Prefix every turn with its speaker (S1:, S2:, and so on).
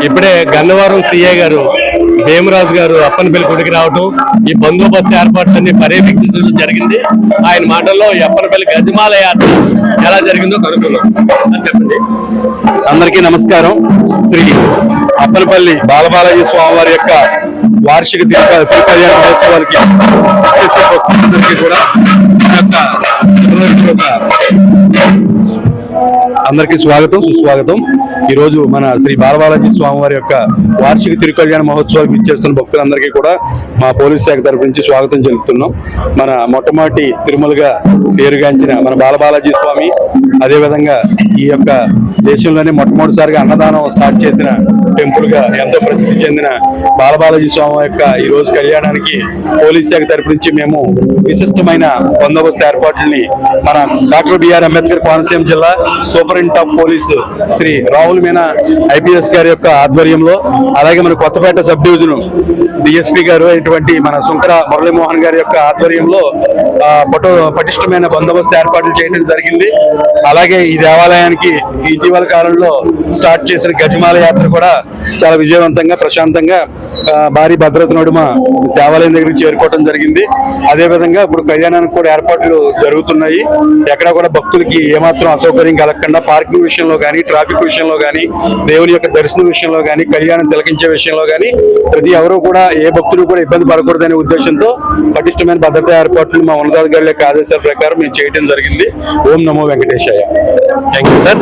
S1: ఇప్పుడే గన్నవరం సిఐ గారు భీమరాజు గారు అప్పనపల్లి గుడికి రావటం, ఈ బందోబస్తు ఏర్పాట్లన్నీ పర్యవేక్షించడం జరిగింది. ఆయన మాటల్లో ఈ అప్పనపల్లి గజమాల యాత్ర ఎలా జరిగిందో కనుక్కున్నాం. చెప్పండి.
S2: అందరికీ నమస్కారం. శ్రీ అప్పనపల్లి బాలబాలాజీ స్వామివారి యొక్క వార్షిక శ్రీకళ్యాణ మహోత్సవాలకి అందరికీ స్వాగతం, సుస్వాగతం. ఈ రోజు మన శ్రీ బాలబాలాజీ స్వామివారి యొక్క వార్షిక తిరుకళ్యాణ మహోత్సవాలకు ఇచ్చేస్తున్న భక్తులందరికీ కూడా మా పోలీస్ శాఖ తరపు నుంచి స్వాగతం చెబుతున్నాం. మన మొట్టమొదటి తిరుమలగా పేరుగాంచిన మన బాలబాలాజీ స్వామి, అదేవిధంగా ఈ యొక్క దేశంలోనే మొట్టమొదటిసారిగా అన్నదానం స్టార్ట్ చేసిన టెంపుల్ గా ఎంతో ప్రసిద్ధి చెందిన బాలబాలాజీ స్వామి యొక్క ఈ రోజు కళ్యాణానికి పోలీస్ శాఖ తరపు నుంచి మేము విశిష్టమైన బందోబస్తు ఏర్పాట్లని మన డాక్టర్ బిఆర్ అంబేద్కర్ కోనసీమ జిల్లా superintendent of police Shri Rahul Meena IPS గారి యొక్క ఆధ్వర్యంలో, అలాగే మన కొత్తపేట సబ్ డివిజన్ డిఎస్పీ గారు అయినటువంటి మన సుంకర మురళీమోహన్ గారి యొక్క ఆధ్వర్యంలో పటిష్టమైన బందోబస్తు ఏర్పాట్లు చేయడం జరిగింది. అలాగే ఈ దేవాలయానికి ఇటీవల కాలంలో స్టార్ట్ చేసిన గజమాల యాత్ర కూడా చాలా విజయవంతంగా, ప్రశాంతంగా, భారీ భద్రత నడుమ దేవాలయం దగ్గరికి చేరుకోవడం జరిగింది. అదేవిధంగా ఇప్పుడు కళ్యాణానికి కూడా ఏర్పాట్లు జరుగుతున్నాయి. ఎక్కడ కూడా భక్తులకి ఏమాత్రం అసౌకర్యం కలగకుండా పార్కింగ్ విషయంలో కానీ, ట్రాఫిక్ విషయంలో కానీ, దేవుని యొక్క దర్శనం విషయంలో కానీ, కళ్యాణం తిలకించే విషయంలో కానీ ప్రతి ఎవరు కూడా ఏ భక్తులు కూడా ఇబ్బంది పడకూడదనే ఉద్దేశంతో పటిష్టమైన భద్రతా ఏర్పాట్లు మా ఉన్నతాధికారుల యొక్క ఆదేశాల ప్రకారం మేము చేయడం జరిగింది. ఓం నమో వెంకటేశాయ.
S1: Thank you sir.